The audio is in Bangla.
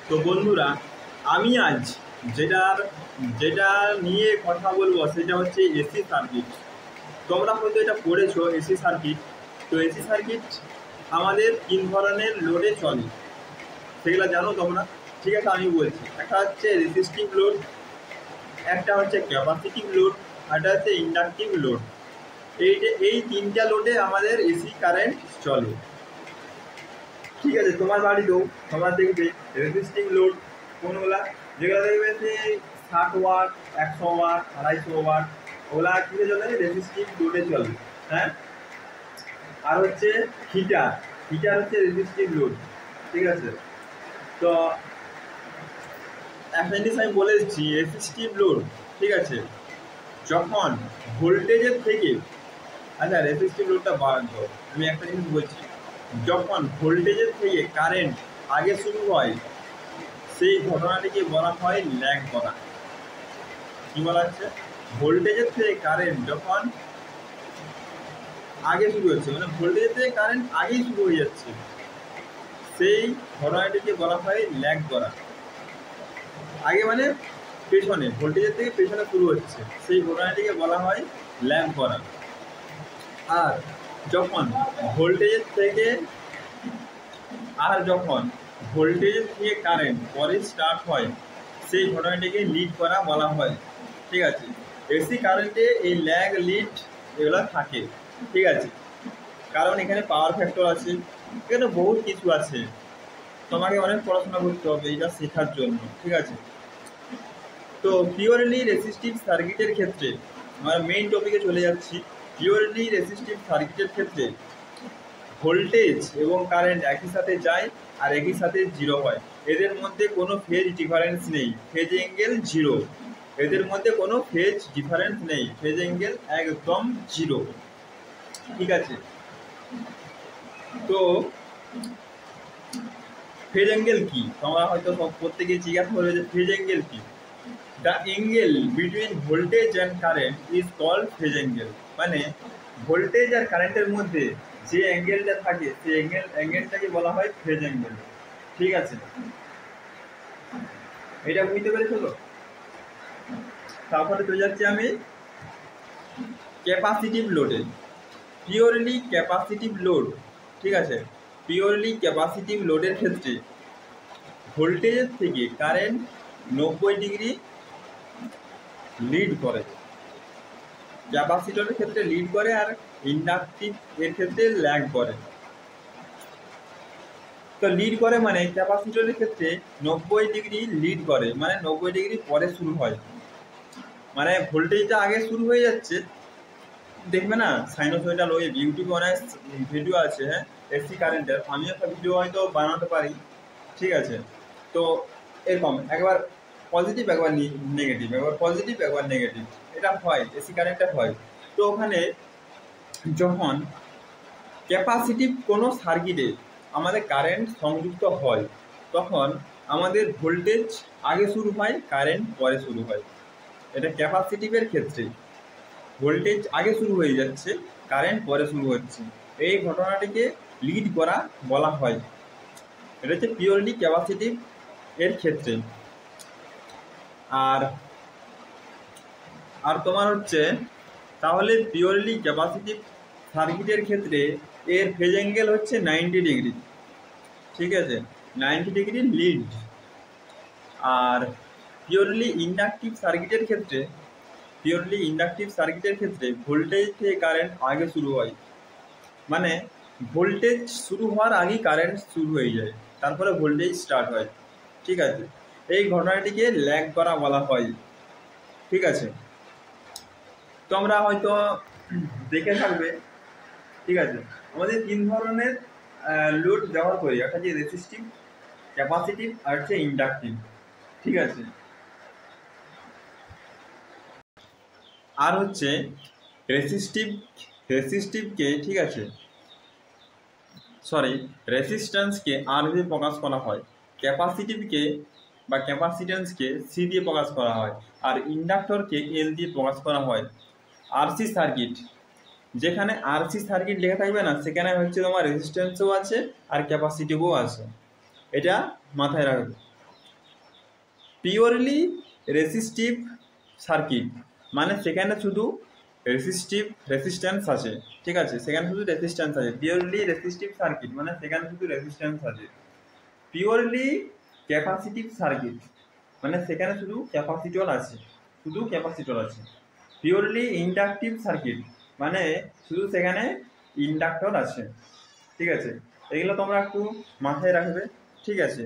তো বন্ধুরা, আমি আজ যেটার যেটা নিয়ে কথা বলবো সেটা হচ্ছে এসি সার্কিট। তোমরা হয়তো এটা পড়েছো এসি সার্কিট। তো এসি সার্কিট আমাদের তিন ধরনের লোডে চলে, সেগুলো জানো তোমরা? ঠিক আছে, আমি বলছি। একটা হচ্ছে রেসিস্টিভ লোড, একটা হচ্ছে ক্যাপাসিটিভ লোড, আর একটা হচ্ছে ইন্ডাকটিভ লোড। এই তিনটা লোডে আমাদের এসি কারেন্ট চলে। ঠিক আছে, তোমার বাড়িতেও তোমরা দেখবে রেজিস্টিং লোড কোনগুলা, যেগুলো দেখবে যে 60 ওয়াট, 100 ওয়াট, 250 ওয়াট, ওগুলা কিসে চলে? রেজিস্টিভ লোডে চলে। হ্যাঁ, আর হচ্ছে হিটার। হিটার হচ্ছে রেজিস্টিভ লোড। ঠিক আছে, তো একটা জিনিস আমি বলে দিচ্ছি, রেজিস্টিভ লোড, ঠিক আছে, যখন ভোল্টেজের থেকে, আচ্ছা রেজিস্টিভ লোডটা বাড়ানো, আমি একটা জিনিস বলছি, যখন ভোল্টেজের থেকে কারেন্ট আগে শুরু হয় সেই ঘটনাটিকে বলা হয় ল্যাগ করা। কি বলা হচ্ছে? ভোল্টেজের থেকে কারেন্ট যখন আগে শুরু হচ্ছে, মানে ভোল্টেজের থেকে কারেন্ট আগেই শুরু হয়ে যাচ্ছে, সেই ঘটনাটিকে বলা হয় ল্যাগ করা। আগে মানে পেছনে, ভোল্টেজের থেকে পেছনে শুরু হচ্ছে, সেই ঘটনাটিকে বলা হয় ল্যাগ করা। আর যখন ভোল্টেজের থেকে কারেন্ট পরে স্টার্ট হয়, সেই ঘটনাটিকে লিড করা বলা হয়। ঠিক আছে, এসি কারেন্টে এই ল্যাগ, লিড এগুলো থাকে। ঠিক আছে, কারণ এখানে পাওয়ার ফ্যাক্টর আছে, এখানে বহুত কিছু আছে, তোমাকে অনেক পড়াশোনা করতে হবে এটা শেখার জন্য। ঠিক আছে, তো পিওরলি রেসিস্টিভ সার্কিটের ক্ষেত্রে আমরা মেইন টপিকে চলে যাচ্ছি। পিওরলি রেসিস্টিভ সার্কিটের ক্ষেত্রে ভোল্টেজ এবং কারেন্ট একই সাথে যায় আর একই সাথে জিরো হয়। এদের মধ্যে কোনো ফেজ ডিফারেন্স নেই, ফেজ অ্যাঙ্গেল জিরো। এদের মধ্যে কোনো ফেজ ডিফারেন্স নেই, ফেজ অ্যাঙ্গেল একদম জিরো। ঠিক আছে, তো ফেজ অ্যাঙ্গেল কি? তোমরা হয়তো প্রত্যেকে জিজ্ঞাসা করবে যে ফেজ অ্যাঙ্গেল কি? The angle between voltage and current is called phase angle. মানে ভোল্টেজ আর কারেন্টের মধ্যে যে অ্যাঙ্গেলটা থাকে সেই অ্যাঙ্গেলটাকে বলা হয় ফেজ অ্যাঙ্গেল। ঠিক আছে, এটা বুঝতে পেরেছো তো? তারপরে চলে যাচ্ছি আমি ক্যাপাসিটিভ লোডে। পিওরলি ক্যাপাসিটিভ লোড, ঠিক আছে, পিওরলি ক্যাপাসিটিভ লোডের ক্ষেত্রে ভোল্টেজের থেকে কারেন্ট 90 ডিগ্রি লিড করে। ক্যাপাসিটরের ক্ষেত্রে লিড করে আর ইন্ডাকটিভ এর ক্ষেত্রে ল্যাগ করে। তো লিড করে মানে ক্যাপাসিটরের ক্ষেত্রে 90 ডিগ্রি লিড করে, মানে 90 ডিগ্রি পরে শুরু হয়, মানে ভোল্টেজটা আগে শুরু হয়ে যাচ্ছে। দেখবে না সাইনোসয়েডাল ওয়েভ, ইউটিউবে অনেক ভিডিও আছে, হ্যাঁ, এসি কারেন্টের। আমি একটা ভিডিও হয়তো বানাতে পারি। ঠিক আছে, তো এরকম একবার পজিটিভ একবার নেগেটিভ, একবার পজিটিভ একবার নেগেটিভ, এটা হয়, এসি কারেন্টটা হয়। তো ওখানে যখন ক্যাপাসিটিভ কোনো সার্কিটে আমাদের কারেন্ট সংযুক্ত হয়, তখন আমাদের ভোল্টেজ আগে শুরু হয়, কারেন্ট পরে শুরু হয়। এটা ক্যাপাসিটিভের ক্ষেত্রে ভোল্টেজ আগে শুরু হয়ে যাচ্ছে, কারেন্ট পরে শুরু হচ্ছে, এই ঘটনাটিকে লিড করা বলা হয়। এটা হচ্ছে পিওরলি ক্যাপাসিটিভ এর ক্ষেত্রে। আর আর তোমার হচ্ছে, তাহলে পিওরলি ক্যাপাসিটিভ সার্কিটের ক্ষেত্রে এর ফেজ অ্যাঙ্গেল হচ্ছে 90 ডিগ্রি। ঠিক আছে, 90 ডিগ্রি লিড। আর পিওরলি ইন্ডাকটিভ সার্কিটের ক্ষেত্রে ভোল্টেজ থেকে কারেন্ট আগে শুরু হয়, মানে ভোল্টেজ শুরু হওয়ার আগেই কারেন্ট শুরু হয়ে যায়, তারপরে ভোল্টেজ স্টার্ট হয়। ঠিক আছে, এই ঘটনাটিকে ল্যাগ করা বলা হয়। ঠিক আছে, তোমরা হয়তো দেখে থাকবে। ঠিক আছে, আমাদের তিন ধরনের লোড ব্যবহার করি, একটা হচ্ছে রেসিস্টিভ, ক্যাপাসিটিভ আর হচ্ছে ইন্ডাকটিভ। ঠিক আছে, আর হচ্ছে রেসিস্টিভকে, ঠিক আছে, রেসিস্ট্যান্সকে আর দিয়ে প্রকাশ করা হয়, ক্যাপাসিটিভকে বা ক্যাপাসিট্যান্সকে সি দিয়ে প্রকাশ করা হয়, আর ইন্ডাক্টরকে এল দিয়ে প্রকাশ করা হয়। আরসি সার্কিট, যেখানে আরসি সার্কিট লেখা থাকবে না, সেখানে হচ্ছে তোমার রেজিস্ট্যান্সও আছে আর ক্যাপাসিটিভও আছে, এটা মাথায় রাখবে। পিওরলি রেসিস্টিভ সার্কিট, মানে সেখানে শুধু রেসিস্ট্যান্স আছে, ঠিক আছে, সেখানে শুধু রেসিস্ট্যান্স আছে। পিওরলি রেসিস্টিভ সার্কিট মানে সেখানে শুধু রেসিস্ট্যান্স আছে। পিওরলি ক্যাপাসিটিভ সার্কিট মানে সেখানে শুধু ক্যাপাসিটর আছে, শুধু ক্যাপাসিটর আছে। পিওরলি ইন্ডাকটিভ সার্কিট মানে শুধু সেখানে ইন্ডাক্টর আছে, ঠিক আছে। এগুলো তোমরা একটু মাথায় রাখবে, ঠিক আছে।